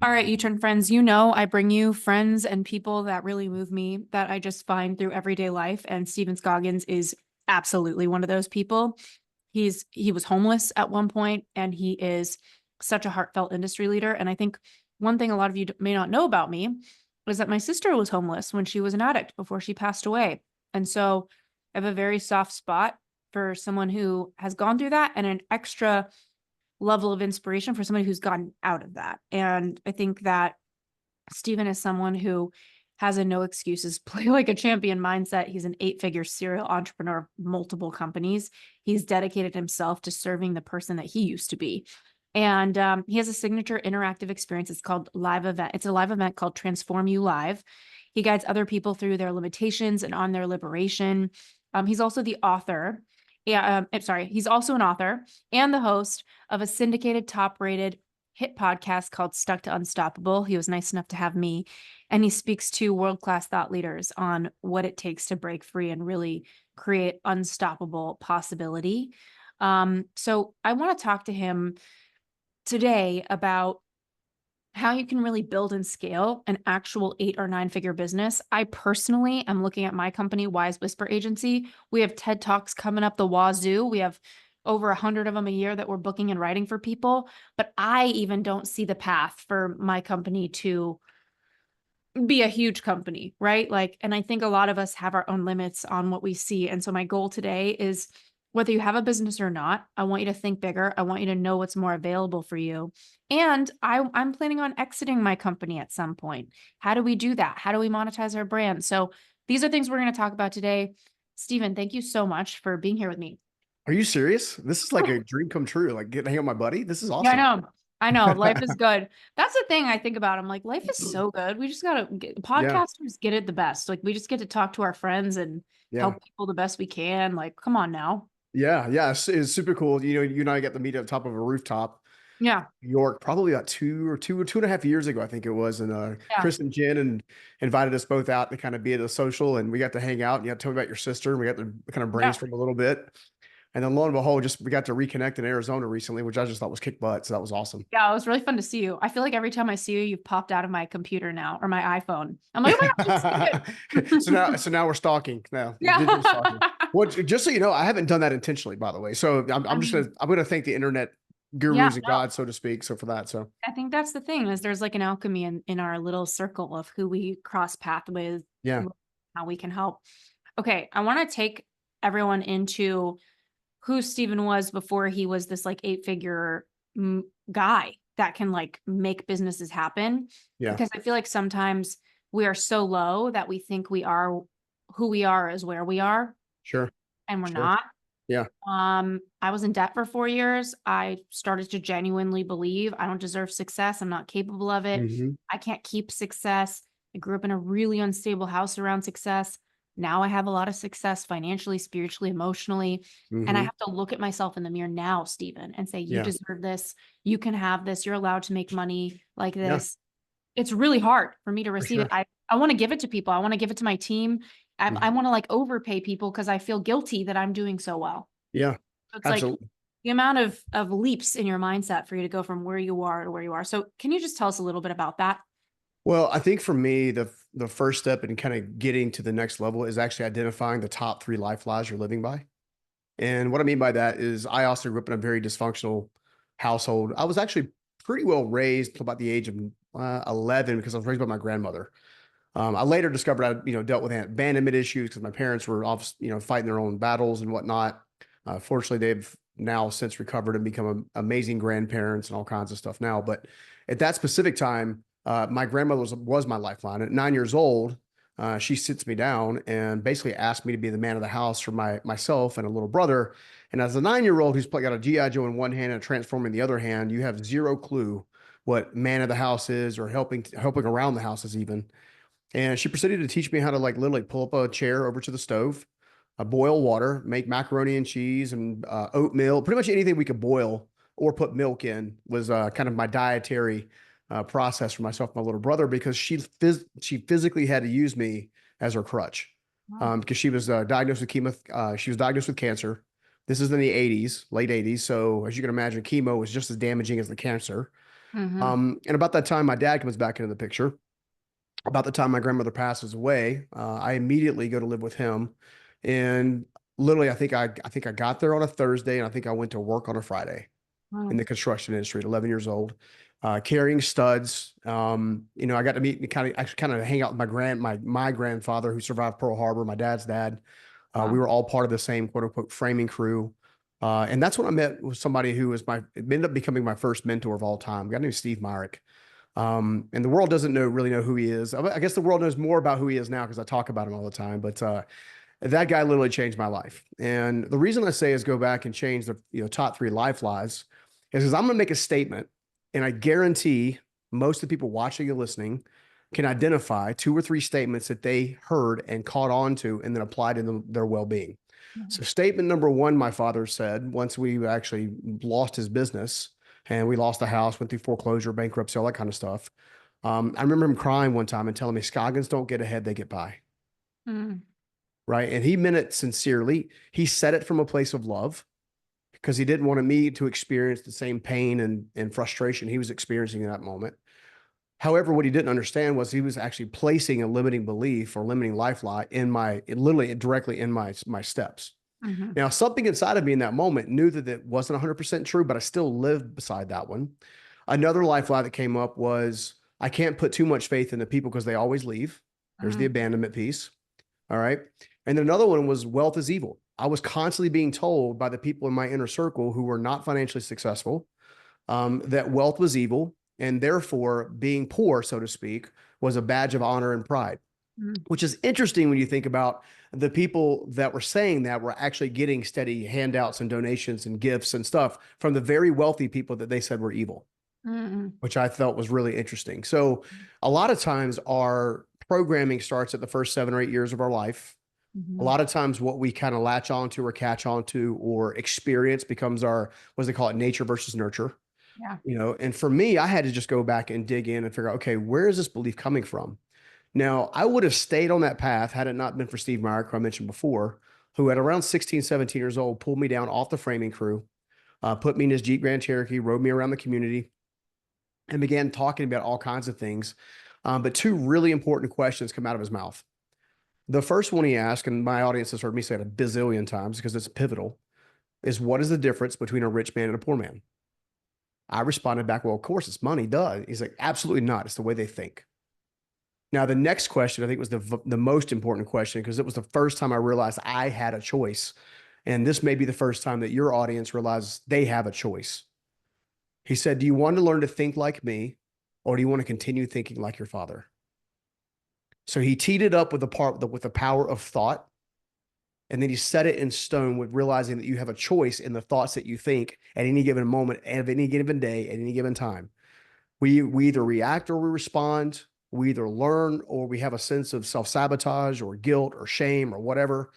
All right, U-turn friends, you know I bring you friends and people that really move me that I just find through everyday life. And Stephen Scoggins is absolutely one of those people. He was homeless at one point, and he is such a heartfelt industry leader. And I think one thing a lot of you may not know about me is that my sister was homeless when she was an addict before she passed away. And so I have a very soft spot for someone who has gone through that, and an extra level of inspiration for somebody who's gotten out of that. And I think that Stephen is someone who has a no excuses, play like a champion mindset. He's an 8-figure serial entrepreneur of multiple companies. He's dedicated himself to serving the person that he used to be. And he has a signature interactive experience. It's called Live Event. It's a live event called Transform You Live. He guides other people through their limitations and on their liberation. He's also the author. Yeah, I'm sorry. He's also an author and the host of a syndicated, top-rated hit podcast called Stuck to Unstoppable. He was nice enough to have me, and he speaks to world-class thought leaders on what it takes to break free and really create unstoppable possibility. So I want to talk to him today about how you can really build and scale an actual 8 or 9-figure business. I personally am looking at my company, Wise Whisper Agency. We have TED Talks coming up the wazoo. We have over 100 of them a year that we're booking and writing for people. But I even don't see the path for my company to be a huge company, right? Like, and I think a lot of us have our own limits on what we see. And so my goal today is, whether you have a business or not, I want you to think bigger. I want you to know what's more available for you. And I'm planning on exiting my company at some point. How do we do that? How do we monetize our brand? So these are things we're going to talk about today. Stephen, thank you so much for being here with me. Are you serious? This is like a dream come true. Like getting to hang out with my buddy. This is Yeah, I awesome. know. I know. Life is good. That's the thing I think about. I'm like, life is so good. We just gotta get Yeah. podcasters get it the best. Like we just get to talk to our friends and Yeah. help people the best we can. Like, come on now. Yeah. Yeah. It's super cool. You know, you and I got to meet up top of a rooftop, Yeah. New York, probably about two and a half years ago, I think it was. And Yeah. Chris and Jen and invited us both out to kind of be at a social, and we got to hang out. And you got to tell me about your sister, and we got to kind of Yeah. brainstorm a little bit. And then lo and behold, just we got to reconnect in Arizona recently, which I just thought was kick butt. So that was awesome. Yeah, it was really fun to see you. I feel like every time I see you, you've popped out of my computer now or my iPhone. I'm like, oh my gosh, it's so Stephen. now we're stalking. Now we're Yeah. digital stalking. Well, just so you know, I haven't done that intentionally, by the way. So I I'm just mean, I'm gonna thank the internet yeah, gurus and no, gods, so to speak. So for that, so I think that's the thing is there's like an alchemy in our little circle of who we cross path with, yeah, how we can help. Okay, I want to take everyone into who Stephen was before he was this like 8-figure guy that can like make businesses happen. yeah, Because I feel like sometimes we are so low that we think we are who we are is where we are, sure, and we're sure, not. yeah, I was in debt for 4 years. I started to genuinely believe I don't deserve success. I'm not capable of it. hmm, I can't keep success. I grew up in a really unstable house around success. Now I have a lot of success financially, spiritually, emotionally. And I hmm, have to look at myself in the mirror now, Stephen, and say, you yeah, deserve this. You can have this. You're allowed to make money like yeah, this. It's really hard for me to for receive it. sure, I want to give it to people. I want to give it to my team. I hmm, want to like overpay people because I feel guilty that I'm doing so well. yeah, So it's like absolutely. the amount of leaps in your mindset for you to go from where you are to where you are. So can you just tell us a little bit about that? Well, I think for me, the first step in kind of getting to the next level is actually identifying the top 3 life laws you're living by. And what I mean by that is I also grew up in a very dysfunctional household. I was actually pretty well raised till about the age of 11 because I was raised by my grandmother. I later discovered I, dealt with abandonment issues because my parents were off, fighting their own battles and whatnot. Fortunately, they've now since recovered and become amazing grandparents and all kinds of stuff now. But at that specific time, my grandmother was my lifeline. At 9 years old, she sits me down and basically asked me to be the man of the house for myself and a little brother. And as a 9 year old who's got a GI Joe in one hand and a transformer in the other hand, you have zero clue what man of the house is or helping around the house is even. And she proceeded to teach me how to like literally pull up a chair over to the stove, boil water, make macaroni and cheese and oatmeal, pretty much anything we could boil or put milk in was kind of my dietary process for myself and my little brother because she physically had to use me as her crutch Wow. because she was diagnosed with she was diagnosed with cancer. This is in the 80s, late 80s. So as you can imagine, chemo was just as damaging as the cancer. Mm-hmm. And about that time, my dad comes back into the picture. About the time my grandmother passes away, I immediately go to live with him. And literally, I think I got there on a Thursday, and I think I went to work on a Friday in Wow. the construction industry at 11 years old, carrying studs. I got to meet and kind of hang out with my grandfather who survived Pearl Harbor, my dad's dad. We Wow. were all part of the same quote unquote framing crew. And that's when I met with somebody who was it ended up becoming my first mentor of all time, a guy named Steve Myrick. And the world doesn't really know who he is. I guess the world knows more about who he is now because I talk about him all the time. But that guy literally changed my life. And the reason I say is go back and change the top 3 life lies is because I'm going to make a statement, and I guarantee most of the people watching and listening can identify 2 or 3 statements that they heard and caught on to and then applied in their well-being. So statement number 1, my father said, once we actually lost his business and we lost the house, went through foreclosure, bankruptcy, all that kind of stuff. I remember him crying one time and telling me, Scoggins don't get ahead, they get by. Mm-hmm. Right. And he meant it sincerely. He said it from a place of love because he didn't want me to experience the same pain and frustration he was experiencing in that moment. However, what he didn't understand was he was actually placing a limiting belief or limiting life lie literally directly in my steps. Mm-hmm. Now, something inside of me in that moment knew that it wasn't 100% true, but I still lived beside that one. Another life lie that came up was I can't put too much faith in the people because they always leave. There's the abandonment piece. All right. And then another one was wealth is evil. I was constantly being told by the people in my inner circle who were not financially successful that wealth was evil. And therefore, being poor, so to speak, was a badge of honor and pride, Mm-hmm. which is interesting when you think about the people that were saying that were actually getting steady handouts and donations and gifts and stuff from the very wealthy people that they said were evil, Mm-hmm. which I felt was really interesting. So a lot of times our programming starts at the first 7 or 8 years of our life. A Mm-hmm. lot of times what we kind of latch onto or catch onto or experience becomes our, what do they call it, nature versus nurture. Yeah. And for me, I had to just go back and dig in and figure out, okay, where is this belief coming from? Now, I would have stayed on that path had it not been for Steve Myrick, who I mentioned before, who at around 16, 17 years old, pulled me down off the framing crew, put me in his Jeep Grand Cherokee, rode me around the community, and began talking about all kinds of things. But 2 really important questions come out of his mouth. The first one he asked, and my audience has heard me say it a bazillion times because it's pivotal, is what is the difference between a rich man and a poor man? I responded back, well, of course, it's money, duh. He's like, absolutely not. It's the way they think. Now, the next question, I think, was the most important question because it was the first time I realized I had a choice. And this may be the first time that your audience realizes they have a choice. He said, do you want to learn to think like me, or do you want to continue thinking like your father? So he teed it up with the power of thought. And then he set it in stone with realizing that you have a choice in the thoughts that you think at any given moment, at any given day, at any given time. We either react or we respond. We either learn or we have a sense of self-sabotage or guilt or shame or whatever.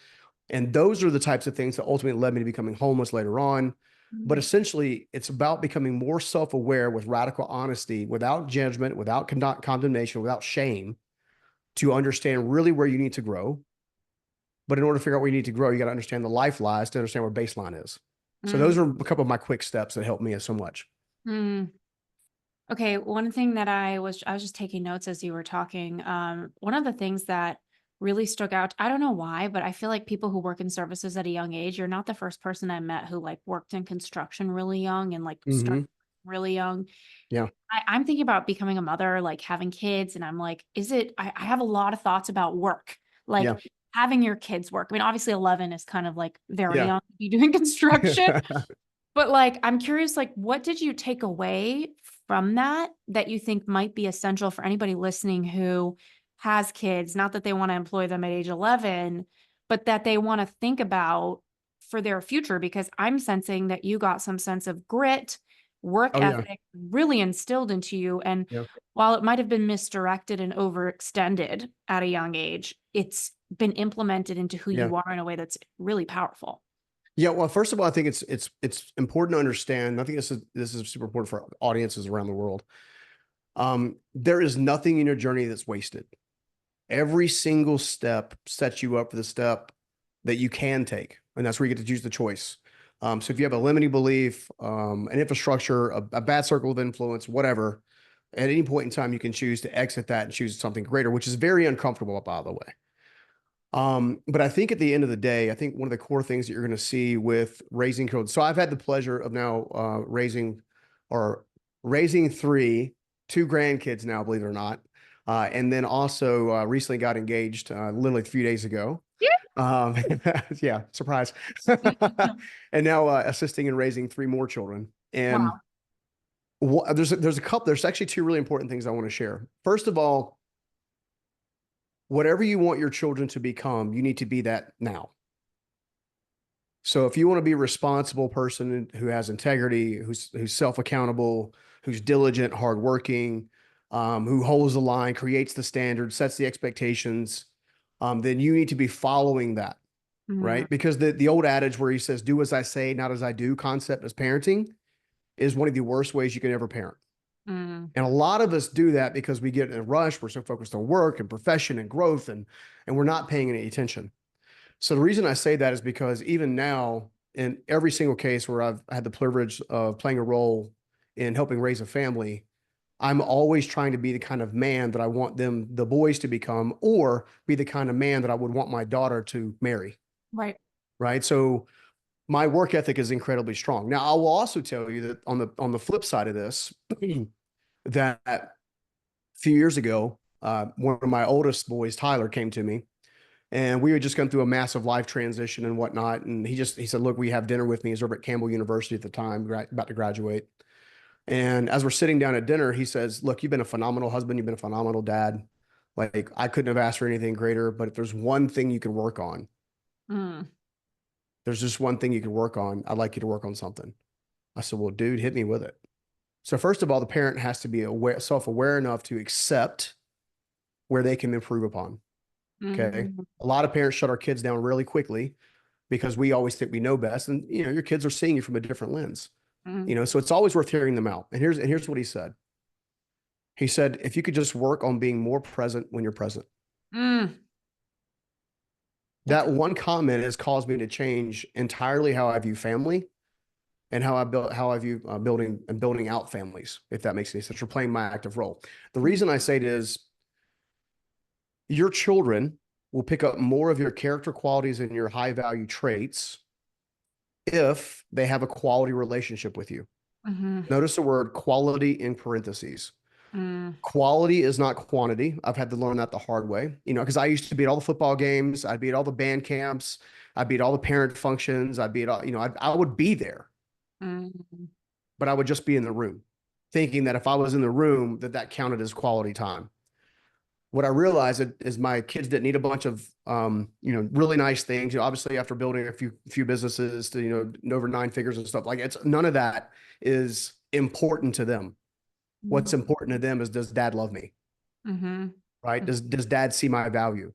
And those are the types of things that ultimately led me to becoming homeless later on. But essentially, it's about becoming more self-aware with radical honesty, without judgment, without condemnation, without shame, to understand really where you need to grow. But in order to figure out where you need to grow, you got to understand the life lies to understand where baseline is. So those Mm-hmm. are a couple of my quick steps that helped me so much. Mm-hmm. Okay, one thing that I was just taking notes as you were talking. One of the things that really stuck out, I don't know why, but I feel like people who work in services at a young age, you're not the first person I met who like worked in construction really young and like started really young. Yeah. I'm thinking about becoming a mother, like having kids, and I'm like, I have a lot of thoughts about work, Yeah. like having your kids work. I mean, obviously 11 is kind of like very Yeah. young to be doing construction. But like, I'm curious, like, what did you take away from that you think might be essential for anybody listening who has kids? Not that they want to employ them at age 11, but that they want to think about for their future, because I'm sensing that you got some sense of grit, work Oh, yeah. ethic really instilled into you. And Yeah. while it might have been misdirected and overextended at a young age, it's been implemented into who Yeah. you are in a way that's really powerful. Yeah. Well, first of all, I think it's important to understand. I think this is super important for audiences around the world. There is nothing in your journey that's wasted. Every single step sets you up for the step that you can take, and that's where you get to choose the choice. So if you have a limiting belief, an infrastructure, a bad circle of influence, whatever, at any point in time, you can choose to exit that and choose something greater, which is very uncomfortable, by the way. But I think at the end of the day, I think one of the core things that you're going to see with raising children. So I've had the pleasure of now raising two grandkids now, believe it or not. And then also recently got engaged literally a few days ago. Yeah. Um, yeah, surprise. And now assisting in raising three more children. And Wow. there's actually two really important things I want to share. First of all, whatever you want your children to become, you need to be that now. So if you want to be a responsible person who has integrity, who's self-accountable, who's diligent, hardworking, who holds the line, creates the standards, sets the expectations, then you need to be following that, Mm, right? Because the old adage where he says, do as I say, not as I do concept as parenting is one of the worst ways you can ever parent. mm, And a lot of us do that because we get in a rush. We're so focused on work and profession and growth, and we're not paying any attention. So the reason I say that is because even now, in every single case where I've had the privilege of playing a role in helping raise a family, I'm always trying to be the kind of man that I want the boys to become, or be the kind of man that I would want my daughter to marry. right. Right. So my work ethic is incredibly strong. Now, I will also tell you that on the flip side of this, that a few years ago, one of my oldest boys, Tyler, came to me, and we had just gone through a massive life transition and whatnot. And he said, "Look, we have dinner with me." He's over at Campbell University at the time, about to graduate. And as we're sitting down at dinner, he says, "Look, you've been a phenomenal husband. You've been a phenomenal dad. Like, I couldn't have asked for anything greater. But if there's one thing you can work on, Mm, there's just one thing you can work on. I'd like you to work on something." I said, "Well, dude, hit me with it." So first of all, the parent has to be self-aware enough to accept where they can improve upon. Okay. mm, A lot of parents shut our kids down really quickly because we always think we know best. And your kids are seeing you from a different lens. mm, So it's always worth hearing them out. And here's what he said. He said, if you could just work on being more present when you're present. mm. That's That one comment has caused me to change entirely how I view family and how I view building out families, if that makes any sense, or playing my active role. The reason I say it is your children will pick up more of your character qualities and your high value traits if they have a quality relationship with you. mm-hmm, Notice the word quality in parentheses. mm, Quality is not quantity. I've had to learn that the hard way, because I used to be at all the football games. I'd be at all the band camps. I'd be at all the parent functions. I'd be at all, I would be there, mm, but I would just be in the room thinking that if I was in the room, that counted as quality time. What I realized is my kids didn't need a bunch of, really nice things. Obviously after building a few businesses to, over nine figures and stuff, like, it's none of that is important to them. What's important to them is, does dad love me? mm-hmm, Right? Does dad see my value?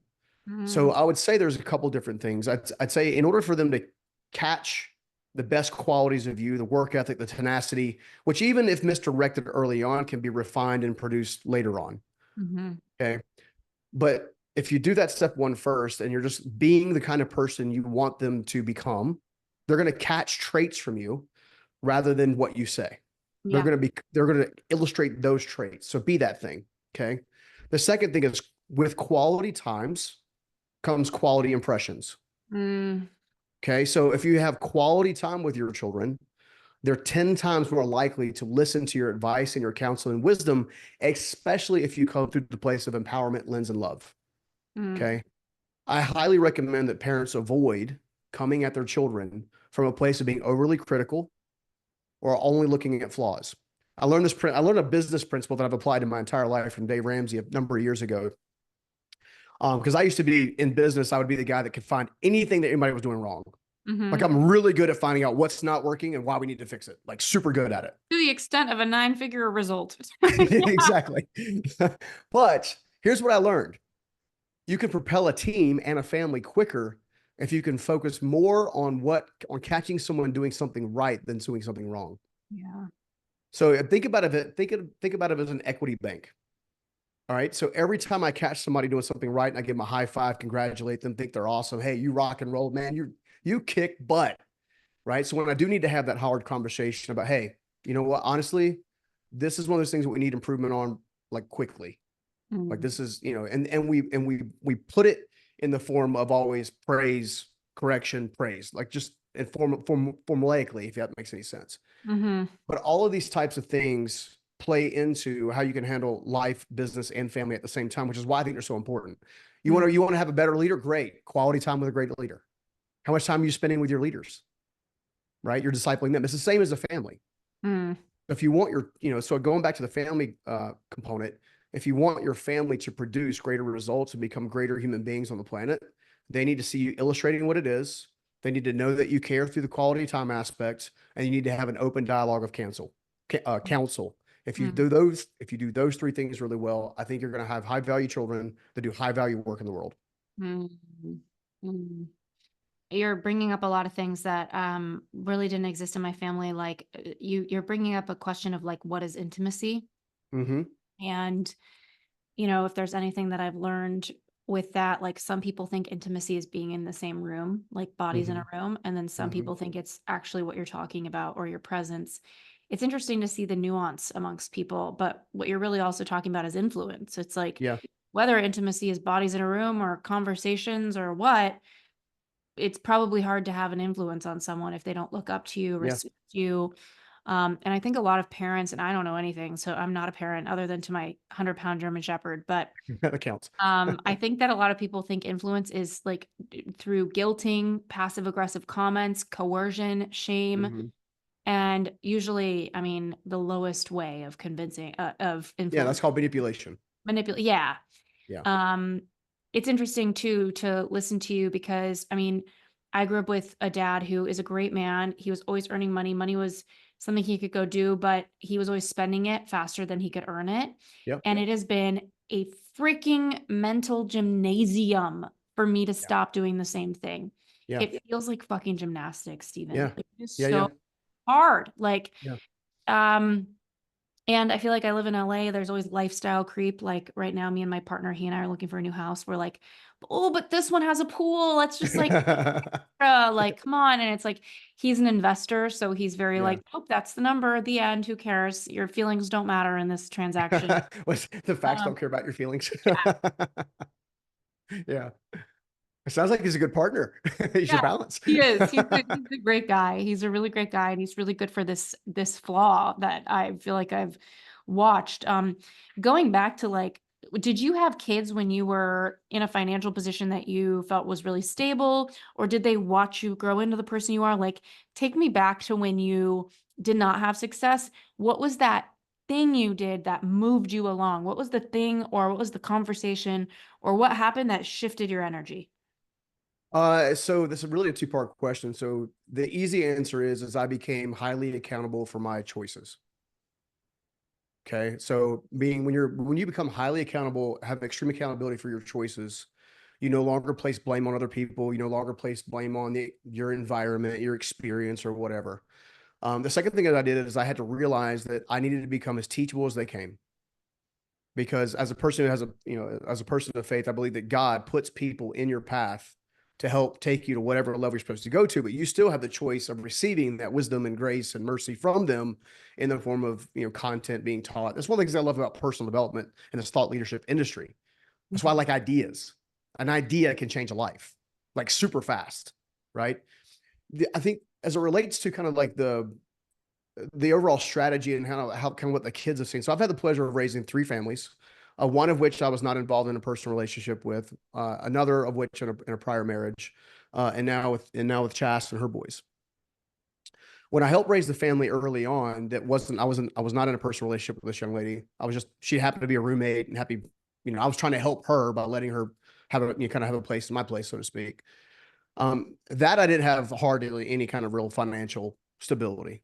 So mm, I would say there's a couple different things. I'd say in order for them to catch the best qualities of you, the work ethic, the tenacity, which even if misdirected early on can be refined and produced later on. mm-hmm, Okay. But if you do that step one first and you're just being the kind of person you want them to become, they're going to catch traits from you rather than what you say. yeah. They're going to illustrate those traits. So be that thing. Okay. The second thing is, with quality times comes quality impressions. Mm, Okay. So if you have quality time with your children, they're 10 times more likely to listen to your advice and your counsel and wisdom, especially if you come through the place of empowerment, lens, and love. mm, Okay. I highly recommend that parents avoid coming at their children from a place of being overly critical or only looking at flaws. I learned a business principle that I've applied in my entire life from Dave Ramsey a number of years ago. Because I used to be in business, I would be the guy that could find anything that anybody was doing wrong. Like, mm-hmm. I'm really good at finding out what's not working and why we need to fix it. Like, super good at it. To the extent of a nine-figure result. Exactly. But here's what I learned. You can propel a team and a family quicker if you can focus more on catching someone doing something right than doing something wrong. Yeah. So think about it as an equity bank. All right. So every time I catch somebody doing something right and I give them a high five, congratulate them, think they're awesome. Hey, you rock and roll, man. You kick butt. right? So when I do need to have that hard conversation about, hey, you know what, honestly, this is one of those things that we need improvement on, like, quickly. Like, Mm, this is, and we put it in the form of always praise, correction, praise, like, just in formulaically, if that makes any sense. mm-hmm. But all of these types of things play into how you can handle life, business, and family at the same time, which is why I think they're so important. Mm, You want to have a better leader? Great. Quality time with a great leader. How much time are you spending with your leaders? Right? You're discipling them. It's the same as a family. mm, If you want so going back to the family component, if you want your family to produce greater results and become greater human beings on the planet, they need to see you illustrating what it is. They need to know that you care through the quality time aspects, and you need to have an open dialogue of counsel. mm, If you do those three things really well, I think you're going to have high value children that do high value work in the world. mm, mm. You're bringing up a lot of things that really didn't exist in my family. Like you're bringing up a question of like, what is intimacy? Mm-hmm. And if there's anything that I've learned with that, like some people think intimacy is being in the same room, like bodies in Mm-hmm. a room. And then some Mm-hmm. people think it's actually what you're talking about or your presence. It's interesting to see the nuance amongst people, but what you're really also talking about is influence. It's like Yeah. whether intimacy is bodies in a room or conversations or what, it's probably hard to have an influence on someone if they don't look up to you, Yeah. respect you. And I think a lot of parents, and I don't know anything, so I'm not a parent other than to my 100-pound German Shepherd, but That counts. I think that a lot of people think influence is like through guilting, passive aggressive comments, coercion, shame, Mm-hmm. and usually, I mean, the lowest way of convincing, of Yeah, that's influence, called manipulation. manipulate. Yeah. Yeah. Um, it's interesting too to listen to you because I mean, I grew up with a dad who is a great man. He was always earning money. Money was something he could go do, but he was always spending it faster than he could earn it. Yep. And it has been a freaking mental gymnasium for me to Yeah. stop doing the same thing. Yeah. It feels like fucking gymnastics, Stephen. Yeah. Like, it is Yeah. Yeah. so hard. Like, Yeah. um, and I feel like I live in LA. There's always lifestyle creep. Like right now, me and my partner, he and I are looking for a new house. We're like, oh, but this one has a pool. Let's just like, come on. And it's like, he's an investor. So he's very Yeah. like, nope, that's the number at the end. Who cares? Your feelings don't matter in this transaction. The facts don't Um, care about your feelings. yeah, Yeah. It sounds like he's a good partner. He's your yeah, balance. he is. He's a great guy. He's a really great guy. And he's really good for this flaw that I feel like I've watched. Going back to like, did you have kids when you were in a financial position that you felt was really stable, or did they watch you grow into the person you are? Like, take me back to when you did not have success. What was that thing you did that moved you along? What was the thing, or what was the conversation, or what happened that shifted your energy? So this is really a two-part question. So the easy answer is I became highly accountable for my choices. Okay. So when you become highly accountable, have extreme accountability for your choices, you no longer place blame on other people. You no longer place blame on your environment, your experience, or whatever. The second thing that I did is I had to realize that I needed to become as teachable as they came. Because as a person who has as a person of faith, I believe that God puts people in your path to help take you to whatever level you're supposed to go to, but you still have the choice of receiving that wisdom and grace and mercy from them in the form of, content being taught. That's one of the things I love about personal development in this thought leadership industry. That's why I like ideas. An idea can change a life like super fast, right? I think as it relates to kind of like the overall strategy and how kind of what the kids have seen. So I've had the pleasure of raising three families, one of which I was not involved in a personal relationship with, another of which in a prior marriage, and now with Chas and her boys. When I helped raise the family early on, I was not in a personal relationship with this young lady. She happened to be a roommate and happy, I was trying to help her by letting her kind of have a place in my place, so to speak. That I didn't have hardly any kind of real financial stability.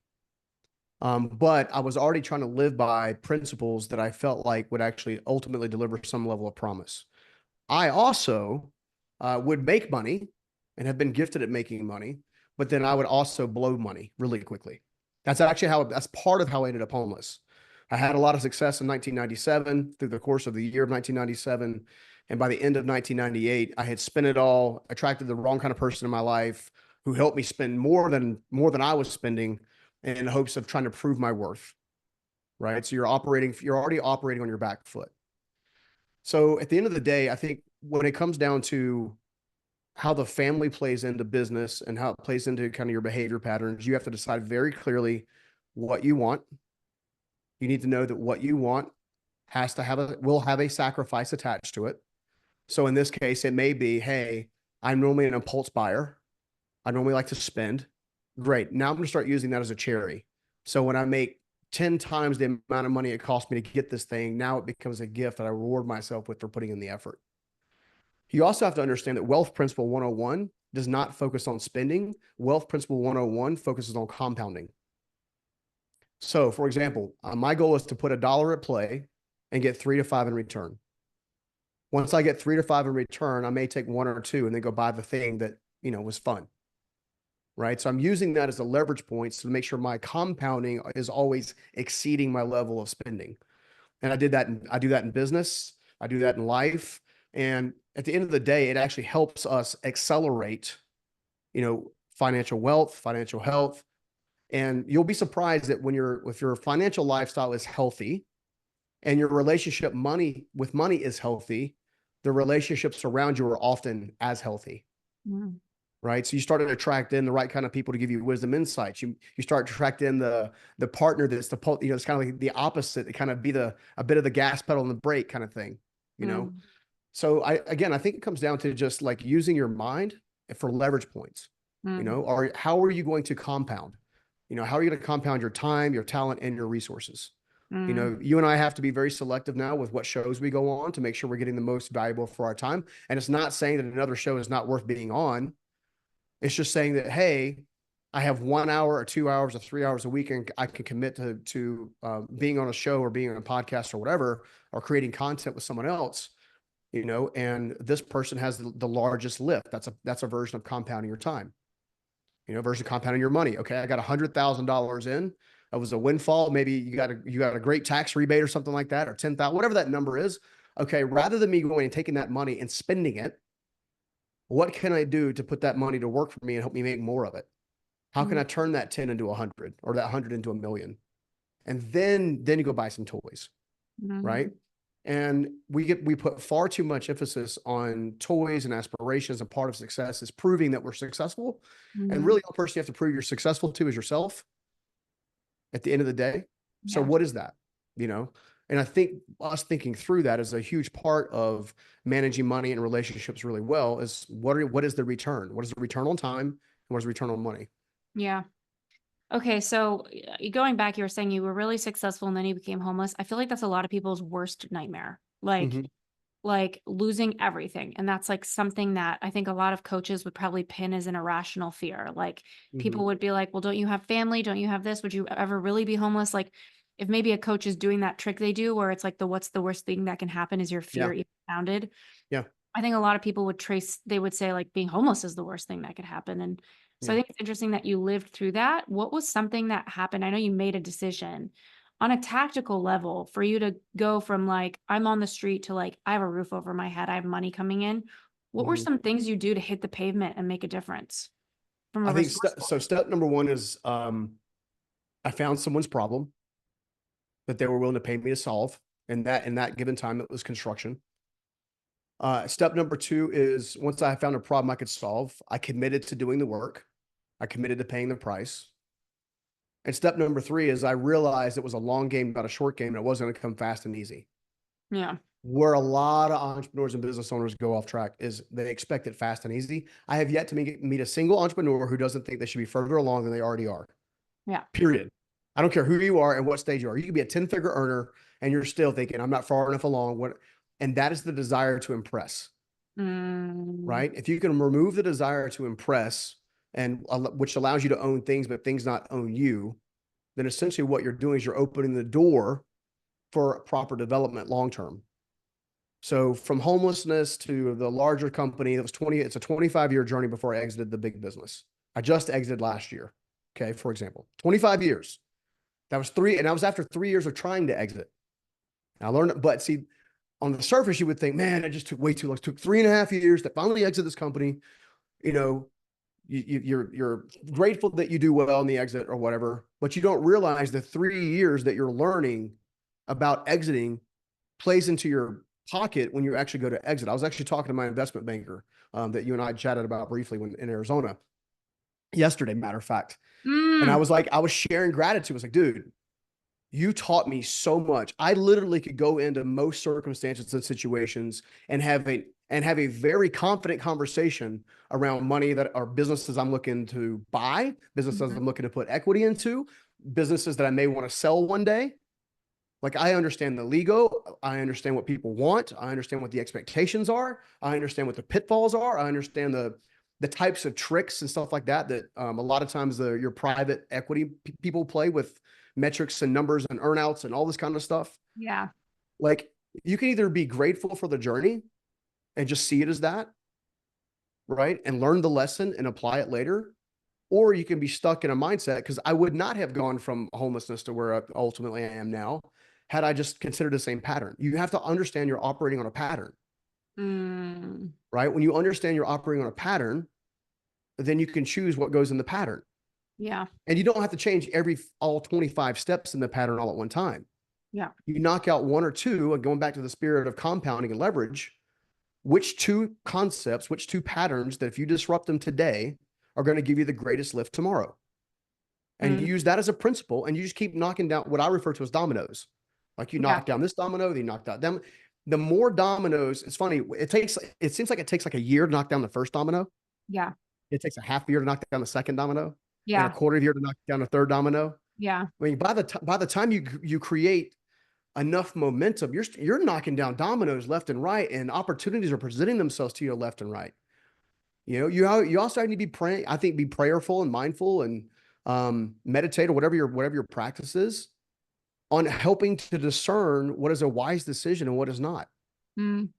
But I was already trying to live by principles that I felt like would actually ultimately deliver some level of promise. I also would make money and have been gifted at making money, but then I would also blow money really quickly. That's part of how I ended up homeless. I had a lot of success in 1997 through the course of the year of 1997. And by the end of 1998, I had spent it all, attracted the wrong kind of person in my life, who helped me spend more than I was spending in hopes of trying to prove my worth. Right. So you're already operating on your back foot. So at the end of the day, I think when it comes down to how the family plays into business and how it plays into kind of your behavior patterns, you have to decide very clearly what you want. You need to know that what you want will have a sacrifice attached to it. So in this case, it may be, hey, I'm normally an impulse buyer. I normally like to spend. Great. Now I'm going to start using that as a cherry. So when I make 10 times the amount of money it cost me to get this thing, now it becomes a gift that I reward myself with for putting in the effort. You also have to understand that Wealth Principle 101 does not focus on spending. Wealth Principle 101 focuses on compounding. So, for example, my goal is to put $1 at play and get 3 to 5 in return. Once I get 3 to 5 in return, I may take 1 or 2 and then go buy the thing that, was fun. Right. So I'm using that as a leverage point to make sure my compounding is always exceeding my level of spending. And I do that in business. I do that in life. And at the end of the day, it actually helps us accelerate, financial wealth, financial health. And you'll be surprised that if your financial lifestyle is healthy and your relationship with money is healthy, the relationships around you are often as healthy. Mm. Right. So you start to attract in the right kind of people to give you wisdom insights. You start to attract in the partner that's it's kind of like the opposite. It kind of be a bit of the gas pedal and the brake kind of thing, Mm. So I think it comes down to just like using your mind for leverage points, Mm. or how are you going to compound? How are you going to compound your time, your talent, and your resources? Mm. You and I have to be very selective now with what shows we go on to make sure we're getting the most valuable for our time. And it's not saying that another show is not worth being on. It's just saying that, hey, I have 1 hour or 2 hours or 3 hours a week, and I can commit to being on a show or being on a podcast or whatever, or creating content with someone else, and this person has the largest lift. That's a version of compounding your time, version of compounding your money. Okay, I got $100,000 in. It was a windfall. Maybe you got a great tax rebate or something like that, or 10,000, whatever that number is. Okay, rather than me going and taking that money and spending it, what can I do to put that money to work for me and help me make more of it? How can Mm. I turn that 10 into 100 or that 100 into 1,000,000? And then you go buy some toys, Mm. right? And we put far too much emphasis on toys and aspirations, and part of success is proving that we're successful. And Mm. really, the person you have to prove you're successful to is yourself at the end of the day. So Yeah. what is that? You know, and I think us thinking through that is a huge part of managing money and relationships really well. Is what is the return? What is the return on time? And what is the return on money? Yeah. Okay, so going back, you were saying you were really successful and then you became homeless. I feel like that's a lot of people's worst nightmare. Mm-hmm. Like losing everything. And that's like something that I think a lot of coaches would probably pin as an irrational fear. Like Mm-hmm. people would be like, well, don't you have family? Don't you have this? Would you ever really be homeless? Like if maybe a coach is doing that trick they do where it's like what's the worst thing that can happen is your Yeah. fear even founded. Yeah. I think a lot of people they would say like being homeless is the worst thing that could happen. And so I Yeah. think it's interesting that you lived through that. What was something that happened? I know you made a decision on a tactical level for you to go from like, I'm on the street to like, I have a roof over my head, I have money coming in. What were Mm-hmm. some things you do to hit the pavement and make a difference from a I think resourceful? so. Step number one is I found someone's problem that they were willing to pay me to solve, and that in that given time it was construction. Step number two is once I found a problem I could solve, I committed to doing the work. I committed to paying the price. And step number three is I realized it was a long game, not a short game, and it wasn't going to come fast and easy. Yeah. Where a lot of entrepreneurs and business owners go off track is they expect it fast and easy. I have yet to meet a single entrepreneur who doesn't think they should be further along than they already are. Yeah. Period. I don't care who you are and what stage you are. You can be a 10-figure earner and you're still thinking, I'm not far enough along. And that is the desire to impress, Mm. right? If you can remove the desire to impress, and which allows you to own things, but things not own you, then essentially what you're doing is you're opening the door for proper development long term. So from homelessness to the larger company, it's a 25-year journey before I exited the big business. I just exited last year. Okay, for example, 25 years. That was and I was after 3 years of trying to exit. And I learned, but see, on the surface, you would think, man, it just took way too long. It took 3.5 years to finally exit this company. You know, you're grateful that you do well in the exit or whatever, but you don't realize the 3 years that you're learning about exiting plays into your pocket when you actually go to exit. I was actually talking to my investment banker that you and I chatted about briefly when in Arizona yesterday, matter of fact. And I Mm, was like, I was sharing gratitude. I was like, dude, you taught me so much. I literally could go into most circumstances and situations and have a very confident conversation around money that are businesses I'm looking to buy, businesses mhm. I'm looking to put equity into, businesses that I may want to sell one day. Like I understand the legal, I understand what people want, I understand what the expectations are, I understand what the pitfalls are, I understand the types of tricks and stuff like that that a lot of times your private equity people play with metrics and numbers and earnouts and all this kind of stuff. Yeah. Like you can either be grateful for the journey and just see it as that, right? And learn the lesson and apply it later. Or you can be stuck in a mindset because I would not have gone from homelessness to where ultimately I am now had I just considered the same pattern. You have to understand you're operating on a pattern, Mm, right? When you understand you're operating on a pattern, then you can choose what goes in the pattern. yeah. And you don't have to change all 25 steps in the pattern all at one time. Yeah. You knock out one or two, and going back to the spirit of compounding and leverage, which two concepts, which two patterns that if you disrupt them today are going to give you the greatest lift tomorrow? And you Mm, use that as a principle and you just keep knocking down what I refer to as dominoes. Like you yeah. knock down this domino, then you knock down them. The more dominoes, it's funny, it seems like it takes like a year to knock down the first domino. Yeah. It takes a half a year to knock down the second domino and a Yeah. quarter of a year to knock down the third domino. Yeah. I mean, by the time you create enough momentum, you're knocking down dominoes left and right, and opportunities are presenting themselves to you left and right. You know, you also need to be praying. I think be prayerful and mindful and meditate or whatever your practice is on helping to discern what is a wise decision and what is not. Mm,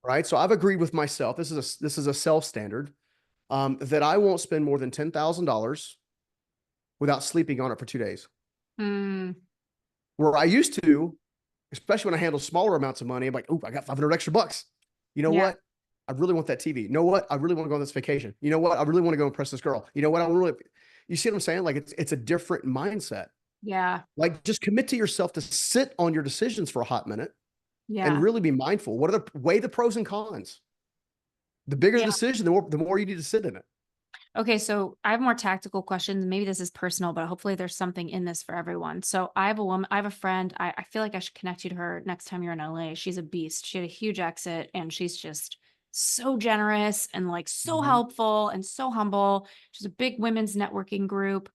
Right. So I've agreed with myself. This is a self standard that I won't spend more than $10,000 without sleeping on it for 2 days. mm, Where I used to, especially when I handle smaller amounts of money, I'm like, oh, I got 500 extra bucks. You know yeah. what? I really want that TV. You know what? I really want to go on this vacation. You know what? I really want to go impress this girl. You know what? You see what I'm saying? Like it's a different mindset. Yeah. Like just commit to yourself to sit on your decisions for a hot minute and Yeah. really be mindful. What are weigh the pros and cons? The bigger the Yeah. decision, the more you need to sit in it. Okay, so I have more tactical questions. Maybe this is personal, but hopefully there's something in this for everyone. So I have a woman, I have a friend. I feel like I should connect you to her next time you're in LA. She's a beast. She had a huge exit and she's just so generous and like so Mm-hmm. helpful and so humble. She's a big women's networking group.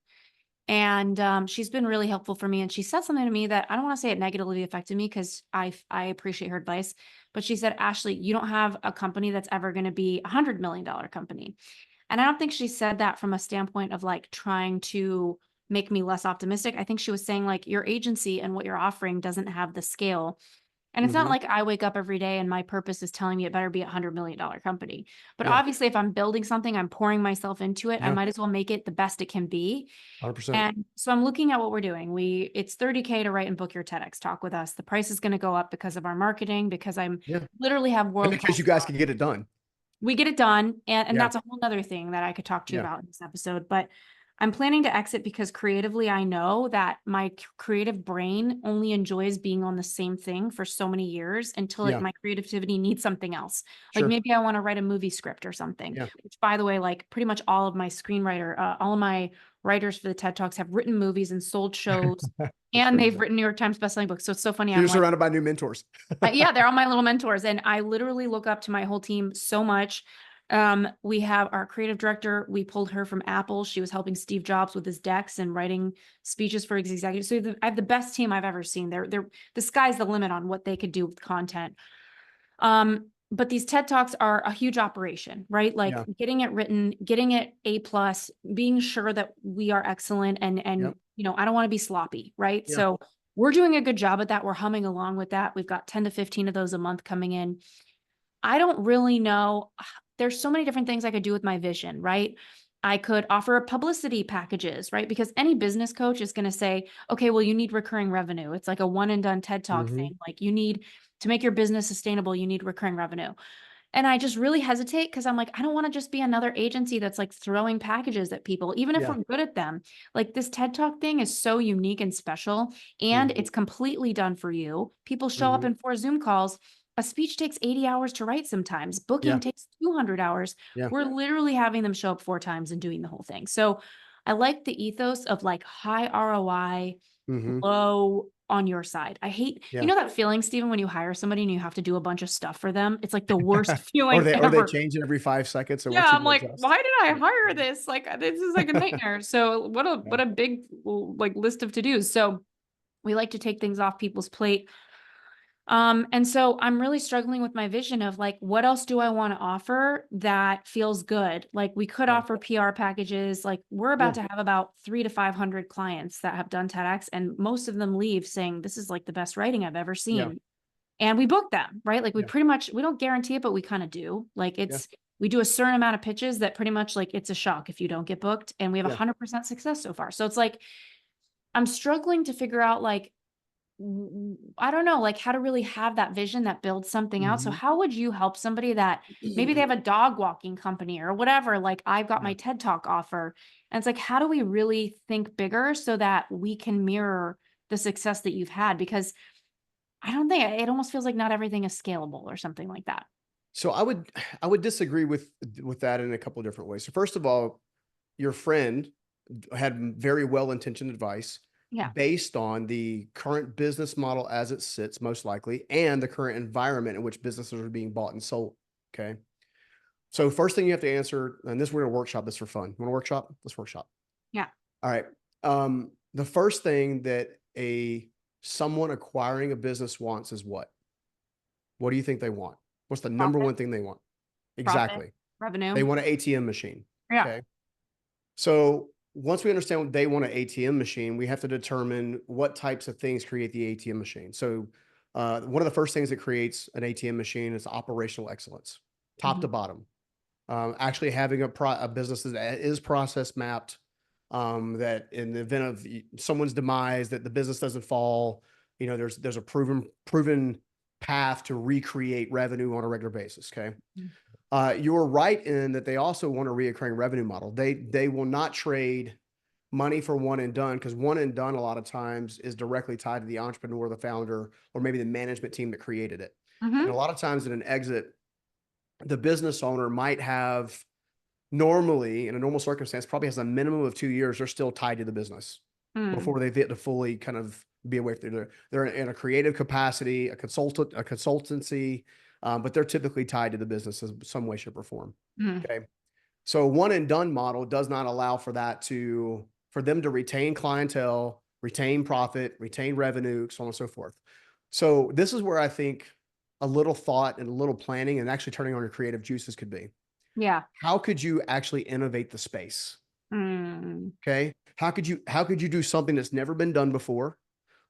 And she's been really helpful for me. And she said something to me that I don't want to say it negatively affected me because I appreciate her advice. But she said, Ashley, you don't have a company that's ever going to be $100 million company. And I don't think she said that from a standpoint of like trying to make me less optimistic. I think she was saying like your agency and what you're offering doesn't have the scale. And it's not Mm-hmm. like I wake up every day and my purpose is telling me it better be $100 million company. But Yeah. obviously, if I'm building something, I'm pouring myself into it. I Yeah. might as well make it the best it can be. 100%. And so I'm looking at what we're doing. It's 30K to write and book your TEDx talk with us. The price is going to go up because of our marketing, because I'm Yeah. literally have And because world-class you guys talent. can get it done. We get it done. And Yeah. that's a whole nother thing that I could talk to you Yeah. about in this episode. But I'm planning to exit because creatively, I know that my creative brain only enjoys being on the same thing for so many years until Yeah. my creativity needs something else. Like Sure. maybe I want to write a movie script or something, Yeah. which by the way, like pretty much all of my all of my writers for the TED Talks have written movies and sold shows That's and crazy. they've written New York Times bestselling books. So it's so funny. So I'm you're like, surrounded by new mentors. yeah, they're all my little mentors. And I literally look up to my whole team so much. We have our creative director. We pulled her from Apple. She was helping Steve Jobs with his decks and writing speeches for his executives. So I have the best team I've ever seen. They're the sky's the limit on what they could do with content. But these TED Talks are a huge operation, right? Like Yeah. getting it written, getting it A+, being sure that we are excellent and Yep. I don't want to be sloppy, right? Yeah. So we're doing a good job at that. We're humming along with that. We've got 10 to 15 of those a month coming in. I don't really know. There's so many different things I could do with my vision, right? I could offer publicity packages, right? Because any business coach is going to say, okay, well, you need recurring revenue. It's like a one and done TED Talk Mm-hmm. thing. Like you need to make your business sustainable, you need recurring revenue. And I just really hesitate because I'm like, I don't want to just be another agency that's like throwing packages at people, even if Yeah. we're good at them. Like this TED Talk thing is so unique and special, and Mhm. it's completely done for you. People show up Mhm. in 4 Zoom calls. A speech takes 80 hours to write sometimes. Booking Yeah. takes 200 hours. Yeah. We're literally having them show up 4 times and doing the whole thing. So I like the ethos of like high ROI, Mhm. low on your side. I hate, you Yeah. know, that feeling, Stephen, when you hire somebody and you have to do a bunch of stuff for them. It's like the worst Or feeling they ever. change it every 5 seconds, so Yeah, once you I'm go like, adjust. why did I Yeah. hire this? Like, this is like a nightmare. So Yeah. what a big like list of to-dos. So we like to take things off people's plate. And so I'm really struggling with my vision of like, what else do I want to offer that feels good? Like we could Yeah. offer PR packages. Like we're Yeah. about to have about 300 to 500 clients that have done TEDx, and most of them leave saying this is like the best writing I've ever Yeah. seen. And we book them, right? Like we Yeah. pretty much, we don't guarantee it, but we kind of do. Like Yeah. we do a certain amount of pitches that pretty much like it's a shock if you don't get booked. And we have Yeah. 100% success so far. So it's like, I'm struggling to figure out like, I don't know, like how to really have that vision that builds something out. So Mhm. how would you help somebody that maybe they have a dog walking company or whatever? Like I've got Yeah. my TED Talk offer. And it's like, how do we really think bigger so that we can mirror the success that you've had? Because I don't think it almost feels like not everything is scalable or something like that. So I would disagree with that in a couple of different ways. So first of all, your friend had very well-intentioned advice Yeah. based on the current business model as it sits, most likely, and the current environment in which businesses are being bought and sold. Okay. So first thing you have to answer, and this we're gonna workshop this for fun. Want to workshop? Let's workshop. Yeah. All right. The first thing that a someone acquiring a business wants is what? What do you think they want? What's the number Profit, one thing they want? profit, Exactly. revenue. They want an ATM machine. Yeah. Okay. So once we understand what they want an ATM machine, we have to determine what types of things create the ATM machine. So one of the first things that creates an ATM machine is operational excellence, top to Mhm. bottom. Actually having a business that is process mapped, that in the event of someone's demise, that the business doesn't fall, there's a proven path to recreate revenue on a regular basis. Okay. Mhm. You're right in that they also want a reoccurring revenue model. They will not trade money for one and done, because one and done a lot of times is directly tied to the entrepreneur, the founder, or maybe the management team that created it. And a Mhm. lot of times in an exit, the business owner might have, normally in a normal circumstance, probably has a minimum of 2 years. They're still tied to the business Mm. before they've hit to fully kind of be away from it. They're in a creative capacity, a consultancy, but they're typically tied to the business in some way, shape, or form. Mm. Okay. So one and done model does not allow for them to retain clientele, retain profit, retain revenue, so on and so forth. So this is where I think a little thought and a little planning and actually turning on your creative juices could be. Yeah. How could you actually innovate the space? Mm. Okay. How could you do something that's never been done before,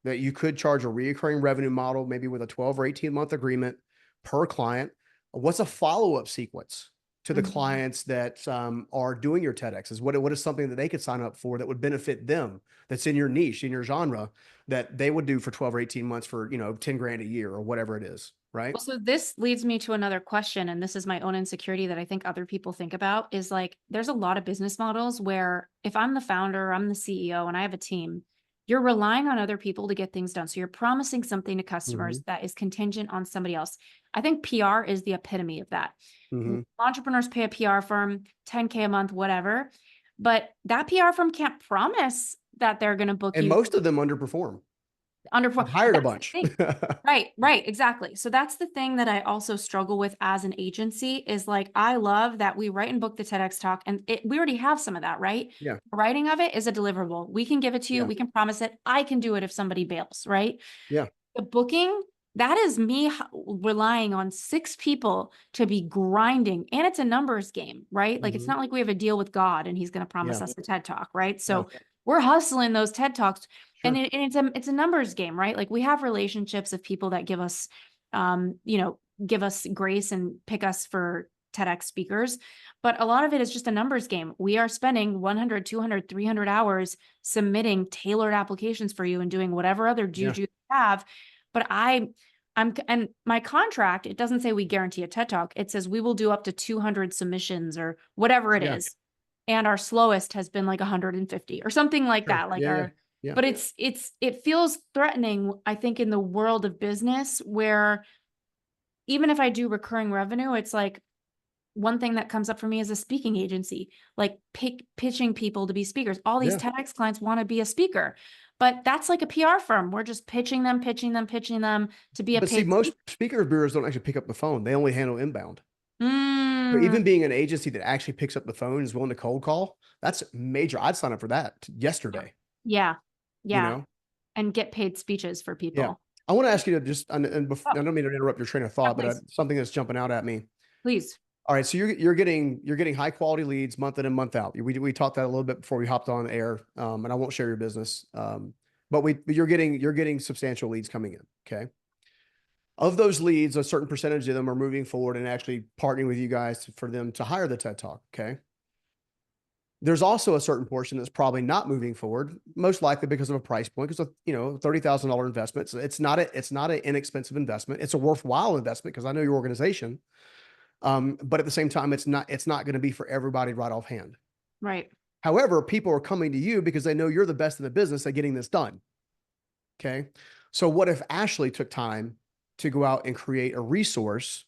that you could charge a reoccurring revenue model, maybe with a 12 or 18-month agreement per client? What's a follow-up sequence to the Mhm. clients that are doing your TEDx's? What is something that they could sign up for that would benefit them, that's in your niche, in your genre, that they would do for 12 or 18 months for, 10 grand a year or whatever it is, right? Well, so this leads me to another question, and this is my own insecurity that I think other people think about is like, there's a lot of business models where if I'm the founder, I'm the CEO, and I have a team, you're relying on other people to get things done. So you're promising something to customers Mhm. that is contingent on somebody else. I think PR is the epitome of that. Mhm. Entrepreneurs pay a PR firm 10K a month, whatever, but that PR firm can't promise that they're going to book And you most of them underperform. under. I've But hired a that's the bunch. thing. Right, right, exactly. So that's the thing that I also struggle with as an agency is like, I love that we write and book the TEDx talk, and we already have some of that, right? Yeah. The writing of it is a deliverable. We can give it to you. Yeah. We can promise it. I can do it if somebody bails, right? Yeah. The booking, that is me relying on 6 people to be grinding, and it's a numbers game, right? Like it's Mhm. not like we have a deal with God and he's going to promise Yeah. us a TED talk, right? Yeah. So we're hustling those TED talks, and, Sure. it's a numbers game, right? Like we have relationships of people that give us, give us grace and pick us for TEDx speakers, but a lot of it is just a numbers game. We are spending 100, 200, 300 hours submitting tailored applications for you and doing whatever other Yeah. juju you have. But I'm and my contract, it doesn't say we guarantee a TED Talk. It says we will do up to 200 submissions or whatever it Yeah. is. And our slowest has been like 150 or something like Sure. that. Like Yeah. Yeah. our, Yeah. but it feels threatening, I think, in the world of business where even if I do recurring revenue, it's like one thing that comes up for me is a speaking agency, like pitching people to be speakers. All these Yeah. TEDx clients want to be a speaker, but that's like a PR firm. We're just pitching them to be a But see, paid most speaker. speaker bureaus don't actually pick up the phone. They only handle inbound. So Mm, even being an agency that actually picks up the phone and is willing to cold call, that's major. I'd sign up for that yesterday, yeah, you yeah, know? and get paid speeches for Yeah. people. I want to ask you to just, Oh, I don't mean to interrupt your train of yeah, thought, but please, something that's jumping out at me. please. All right. So you're getting high quality leads month in and month out. We talked that a little bit before we hopped on air. And I won't share your business. But you're getting substantial leads coming in. Okay. Of those leads, a certain percentage of them are moving forward and actually partnering with you guys for them to hire the TED Talk. Okay. There's also a certain portion that's probably not moving forward, most likely because of a price point, because $30,000 investment. So it's not an inexpensive investment. It's a worthwhile investment because I know your organization. But at the same time, it's not going to be for everybody right offhand. Right. However, people are coming to you because they know you're the best in the business at getting this done. Okay. So what if Ashley took time to go out and create a resource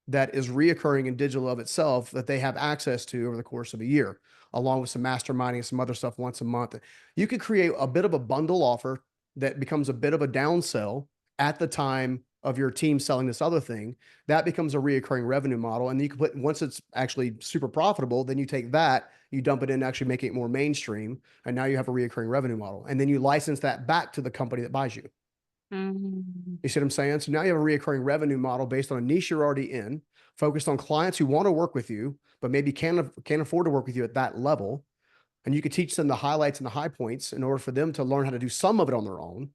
that is reoccurring in digital of itself that they have access to over the course of a year, along with some masterminding and some other stuff once a month? You could create a bit of a bundle offer that becomes a bit of a downsell at the time of your team selling this other thing. That becomes a reoccurring revenue model. And you can put, once it's actually super profitable, then you take that, you dump it in, actually make it more mainstream. And now you have a reoccurring revenue model. And then you license that back to the company that buys you. Mm, You see what I'm saying? So now you have a reoccurring revenue model based on a niche you're already in, focused on clients who want to work with you, but maybe can't afford to work with you at that level. And you can teach them the highlights and the high points in order for them to learn how to do some of it on their own.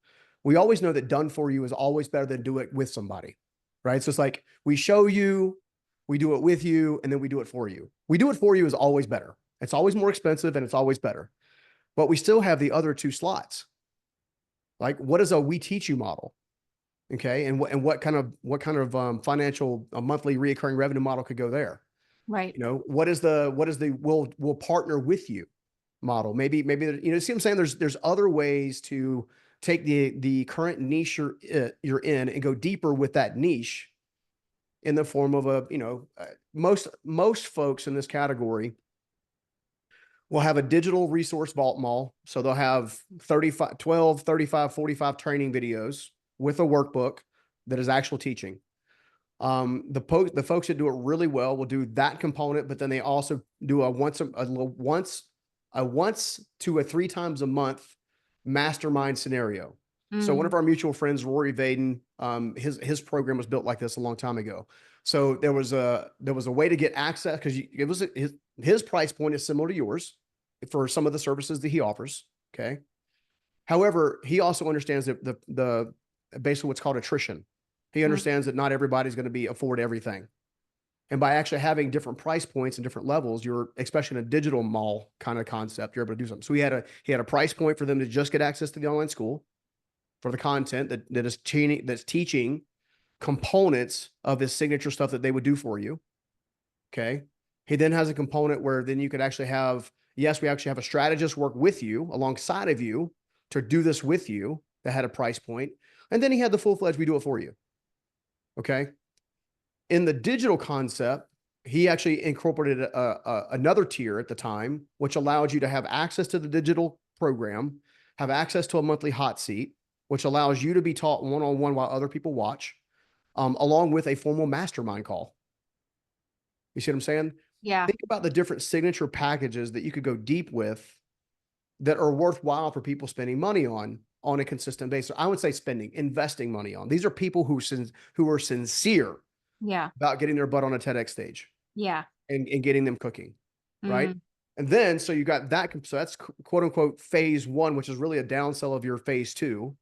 We always know that done for you is always better than do it with somebody, right? So it's like we show you, we do it with you, and then we do it for you. We do it for you is always better. It's always more expensive and it's always better. But we still have the other two slots. Like, what is a we teach you model? Okay. And what kind of financial monthly reoccurring revenue model could go there? right. What is the we'll partner with you model? Maybe see what I'm saying? There's other ways to take the current niche you're in and go deeper with that niche in the form of most folks in this category will have a digital resource vault mall. So they'll have 35, 12, 35, 45 training videos with a workbook that is actual teaching. The folks that do it really well will do that component, but then they also do a once to a 3 times a month mastermind scenario. So one Mm, of our mutual friends, Rory Vaden, his program was built like this a long time ago. So there was a way to get access because it was his price point is similar to yours for some of the services that he offers. Okay. However, he also understands that the basically what's called attrition. He mm, understands that not everybody's going to be afford everything. And by actually having different price points and different levels, you're, especially in a digital mall kind of concept, you're able to do something. So he had a price point for them to just get access to the online school for the content that's teaching components of his signature stuff that they would do for you. Okay. He then has a component where then you could actually have, yes, we actually have a strategist work with you alongside of you to do this with you that had a price point. And then he had the full-fledged, we do it for you. Okay. In the digital concept, he actually incorporated another tier at the time, which allowed you to have access to the digital program, have access to a monthly hot seat, which allows you to be taught one-on-one while other people watch, along with a formal mastermind call. You see what I'm saying? yeah. Think about the different signature packages that you could go deep with that are worthwhile for people spending money on a consistent basis. I would say investing money on. These are people who are sincere Yeah. about getting their butt on a TEDx stage Yeah. and getting them cooking, right? Mm, And then, so you got that. So that's quote unquote phase one, which is really a downsell of your phase two.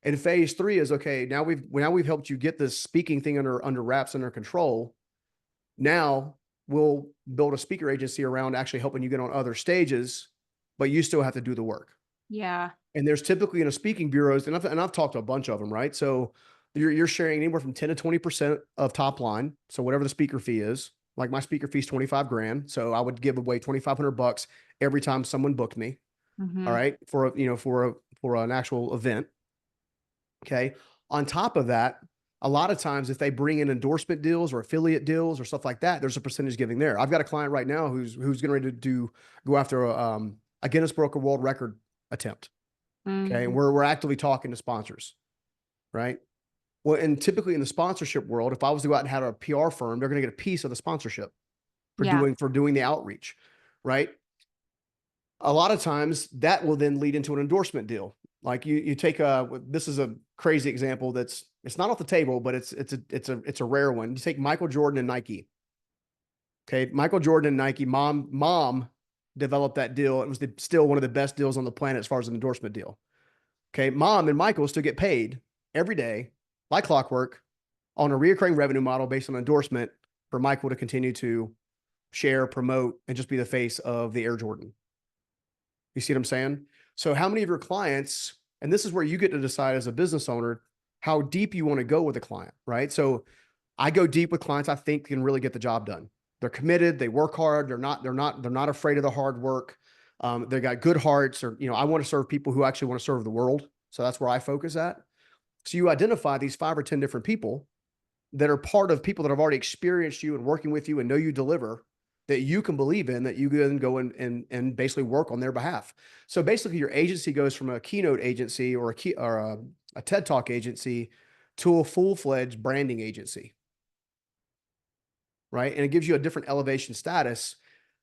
And phase three is okay. Now we've helped you get this speaking thing under wraps, under control. Now we'll build a speaker agency around actually helping you get on other stages, but you still have to do the work. yeah. And there's typically in a speaking bureaus, and I've talked to a bunch of them, right? So you're sharing anywhere from 10 to 20% of top line. So whatever the speaker fee is, like my speaker fee is 25 grand. So I would give away 2,500 bucks every time someone booked me. All Mm-hmm. right. For a, for an actual event. Okay. On top of that, a lot of times if they bring in endorsement deals or affiliate deals or stuff like that, there's a percentage giving there. I've got a client right now who's getting ready to go after a Guinness Book of World Record attempt. Okay. And Mm-hmm. we're actively talking to sponsors, right? Well, and typically in the sponsorship world, if I was to go out and have a PR firm, they're going to get a piece of the sponsorship Yeah. for doing the outreach, right? A lot of times that will then lead into an endorsement deal. Like you take this is a crazy example it's not off the table, but it's a rare one. You take Michael Jordan and Nike. Okay, Michael Jordan and Nike, mom developed that deal. It was still one of the best deals on the planet as far as an endorsement deal. Okay, mom and Michael still get paid every day, like clockwork, on a reoccurring revenue model based on endorsement for Michael to continue to share, promote, and just be the face of the Air Jordan. You see what I'm saying? So how many of your clients, and this is where you get to decide as a business owner, how deep you want to go with a client, right? So I go deep with clients I think can really get the job done. They're committed, they work hard, they're not afraid of the hard work. They got good hearts, or I want to serve people who actually want to serve the world. So that's where I focus at. So you identify these 5 or 10 different people that are part of people that have already experienced you and working with you and know you deliver, that you can believe in, that you can go and basically work on their behalf. So basically your agency goes from a keynote agency or a TED Talk agency to a full-fledged branding agency, right? And it gives you a different elevation status.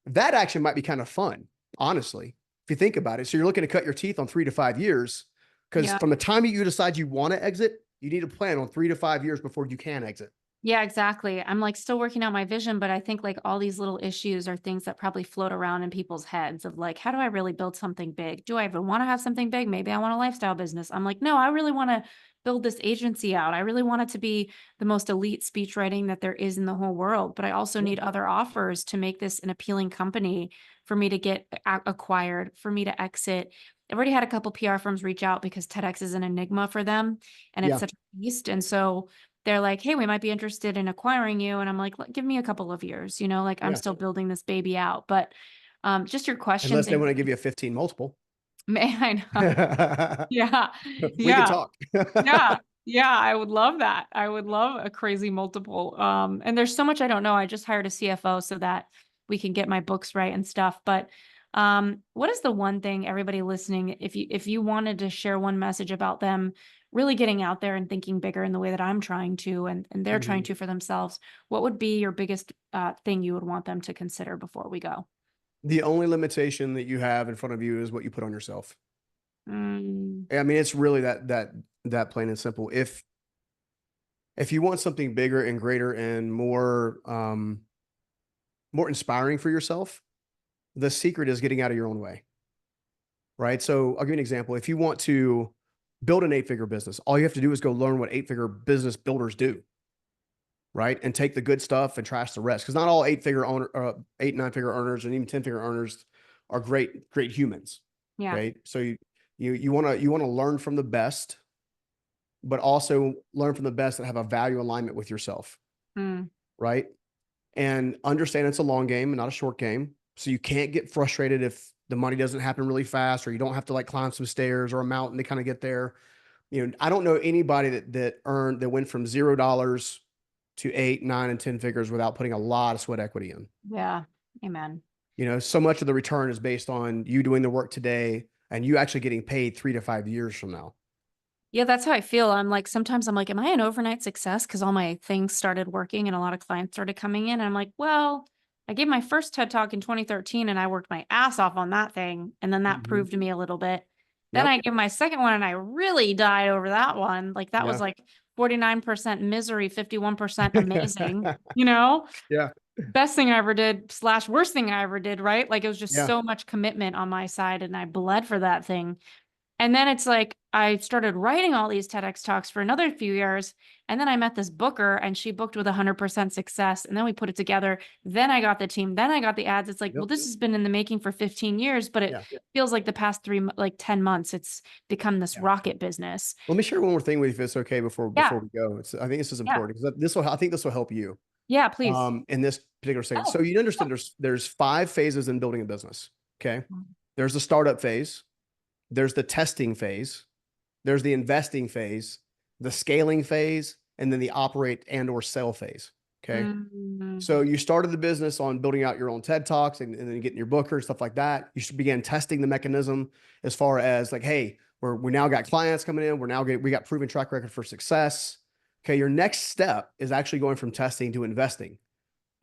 That actually might be kind of fun, honestly, if you think about it. So you're looking to cut your teeth on 3 to 5 years, because Yeah. from the time you decide you want to exit, you need to plan on 3 to 5 years before you can exit. Yeah, exactly. I'm like still working out my vision, but I think like all these little issues are things that probably float around in people's heads of like, how do I really build something big? Do I even want to have something big? Maybe I want a lifestyle business. I'm like, no, I really want to build this agency out. I really want it to be the most elite speech writing that there is in the whole world, but I also Yeah. need other offers to make this an appealing company for me to get acquired, for me to exit. I've already had a couple PR firms reach out because TEDx is an enigma for them and it's Yeah. such a beast. And so they're like, hey, we might be interested in acquiring you. And I'm like, give me a couple of years, like I'm Yeah. still building this baby out. But just your questions Unless they and want to give you a 15 multiple. may I know. Yeah. We could Yeah. talk. Yeah. Yeah. I would love that. I would love a crazy multiple. And there's so much I don't know. I just hired a CFO so that we can get my books right and stuff. But what is the one thing everybody listening, if you wanted to share one message about them really getting out there and thinking bigger in the way that I'm trying to and they're trying Mhm. to for themselves, what would be your biggest thing you would want them to consider before we go? The only limitation that you have in front of you is what you put on yourself. Mm, I mean, it's really that plain and simple. If you want something bigger and greater and more inspiring for yourself, the secret is getting out of your own way, right? So I'll give you an example. If you want to build an 8-figure business, all you have to do is go learn what 8-figure business builders do, right? And take the good stuff and trash the rest. Because not all 8, 9-figure earners, and even 10-figure earners are great humans. yeah. Okay, so you want to learn from the best, but also learn from the best that have a value alignment with yourself, Mm, right? And understand it's a long game and not a short game. So you can't get frustrated if the money doesn't happen really fast, or you don't have to like climb some stairs or a mountain to kind of get there. I don't know anybody that went from $0 to 8, 9, and 10 figures without putting a lot of sweat equity in. yeah. Amen. So much of the return is based on you doing the work today and you actually getting paid 3 to 5 years from now. Yeah, that's how I feel. Sometimes I'm like, am I an overnight success? Because all my things started working and a lot of clients started coming in. And I'm like, well, I gave my first TED Talk in 2013 and I worked my ass off on that thing. And then that Mhm. proved me a little bit. Then Yep. I give my second one and I really died over that one. Like that was Yeah. like 49% misery, 51% amazing, you know? Yeah. Best thing I ever did / worst thing I ever did, right? Like it was just Yeah. so much commitment on my side and I bled for that thing. And then it's like, I started writing all these TEDx talks for another few years. And then I met this booker and she booked with 100% success. And then we put it together. Then I got the team. Then I got the ads. It's like, well, Yep. this has been in the making for 15 years, but it Yeah. feels like the past like 10 months, it's become this Yeah. rocket business. Let me share one more thing with you if it's okay before Yeah. we go. I think this is Yeah. important because I think this will help you Yeah, please. in this particular stage. Oh, So you understand there's 5 phases in building a business. Okay. yeah. There's the startup phase, there's the testing phase, there's the investing phase, the scaling phase, and then the operate and or sell phase. Okay. Mm, So you started the business on building out your own TED Talks and then getting your booker and stuff like that. You should begin testing the mechanism as far as like, hey, we now got clients coming in. We got proven track record for success. Okay. Your next step is actually going from testing to investing.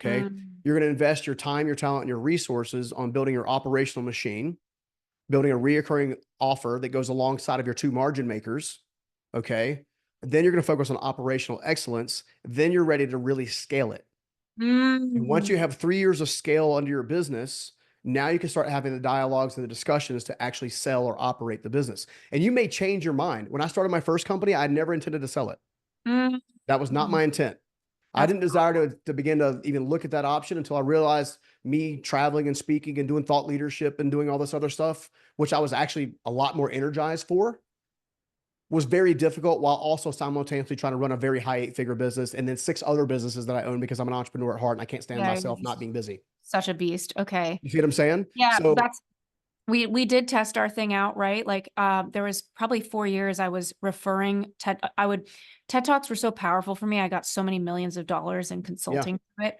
Okay. mm, You're going to invest your time, your talent, and your resources on building your operational machine, building a reoccurring offer that goes alongside of your 2 margin makers. Okay. Then you're going to focus on operational excellence. Then you're ready to really scale it. And once you mm, have 3 years of scale under your business, now you can start having the dialogues and the discussions to actually sell or operate the business. And you may change your mind. When I started my first company, I never intended to sell it. mm. That was not my intent. I That's didn't desire to begin to even look at that option until I realized me traveling and speaking and doing thought leadership and doing all this other stuff, which I was actually a lot more energized for, was very difficult while also simultaneously trying to run a very high 8-figure business and then 6 other businesses that I own because I'm an entrepreneur at heart and I can't stand yeah, myself not being busy. such a beast. Okay. You see what I'm saying? Yeah, So that's we did test our thing out, right? Like there was probably 4 years I was referring TED Talks were so powerful for me. I got so many millions of dollars in yeah, consulting for it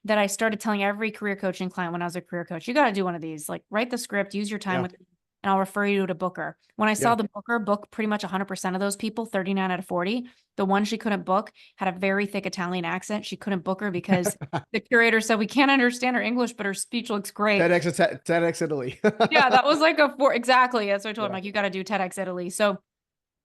that I started telling every career coaching client when I was a career coach, you got to do one of these. Like write the script, use your time yeah, with me, and I'll refer you to a booker. When I yeah. saw the booker book pretty much 100% of those people, 39 out of 40, the one she couldn't book had a very thick Italian accent. She couldn't book her because the curator said, we can't understand her English, but her speech looks great. TEDx Italy. Yeah, that was like a four exactly. That's what I told him. Yeah, Like, you got to do TEDx Italy. So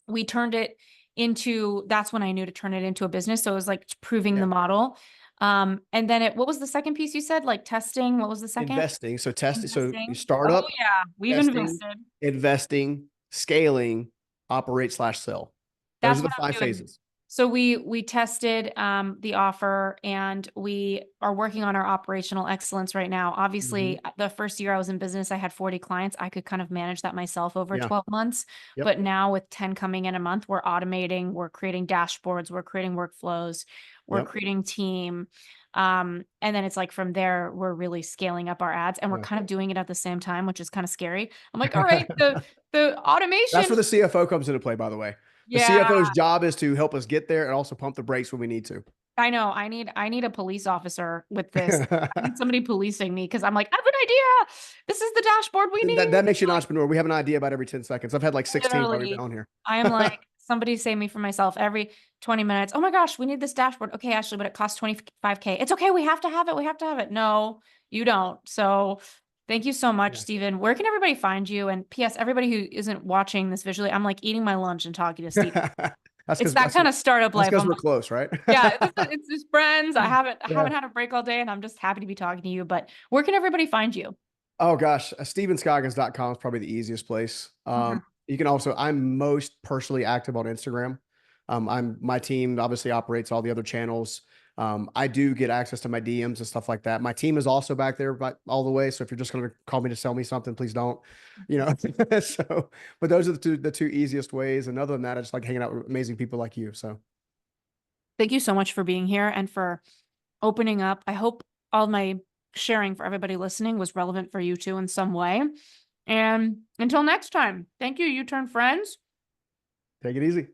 we turned it into that's when I knew to turn it into a business. So it was like proving yeah. the model. And then what was the second piece you said? Like testing. What was the second? Investing. So testing. So you Investing. start Oh up, yeah, we've testing, invested. investing, scaling, operate/sell. Those That's are the what I'm 5 doing. phases. So we tested the offer and we are working on our operational excellence right now. Mhm. Obviously, the first year I was in business, I had 40 clients. I could kind of manage that myself over Yeah. 12 months. Yep. But now with 10 coming in a month, we're automating, we're creating dashboards, we're creating workflows, we're Yep. creating team. And then it's like from there, we're really scaling up our ads and we're Yeah. kind of doing it at the same time, which is kind of scary. I'm like, all right, the That's automation. where the CFO comes into play, by the way. The Yeah. CFO's job is to help us get there and also pump the brakes when we need to. I know. I need a police officer with this. I need somebody policing me because I'm like, I have an idea. This is the dashboard we That need. makes you an Like entrepreneur. We have an idea about every 10 seconds. I've had like 16 while we've been literally, on here. I am like, somebody save me from myself every 20 minutes. Oh my gosh, we need this dashboard. Okay, Ashley, but it costs 25K. It's okay. We have to have it. We have to have it. No, you don't. So thank you so much, Yeah. Stephen. Where can everybody find you? And P.S. Everybody who isn't watching this visually, I'm like eating my lunch and talking to Stephen. That's It's because that kind of startup life. I'm we're like, close, right? yeah, it's just friends. I Yeah. haven't had a break all day and I'm just happy to be talking to you. But where can everybody find you? Oh gosh, StephenScoggins.com is probably the easiest place. Mhm. You can also, I'm most personally active on Instagram. My team obviously operates all the other channels. I do get access to my DMs and stuff like that. My team is also back there all the way. So if you're just going to call me to sell me something, please don't, you know, so, but those are the two easiest ways. And other than that, I just like hanging out with amazing people like you. So Thank you so much for being here and for opening up. I hope all my sharing for everybody listening was relevant for you too in some way. And until next time, thank you, U-Turn friends. take it easy.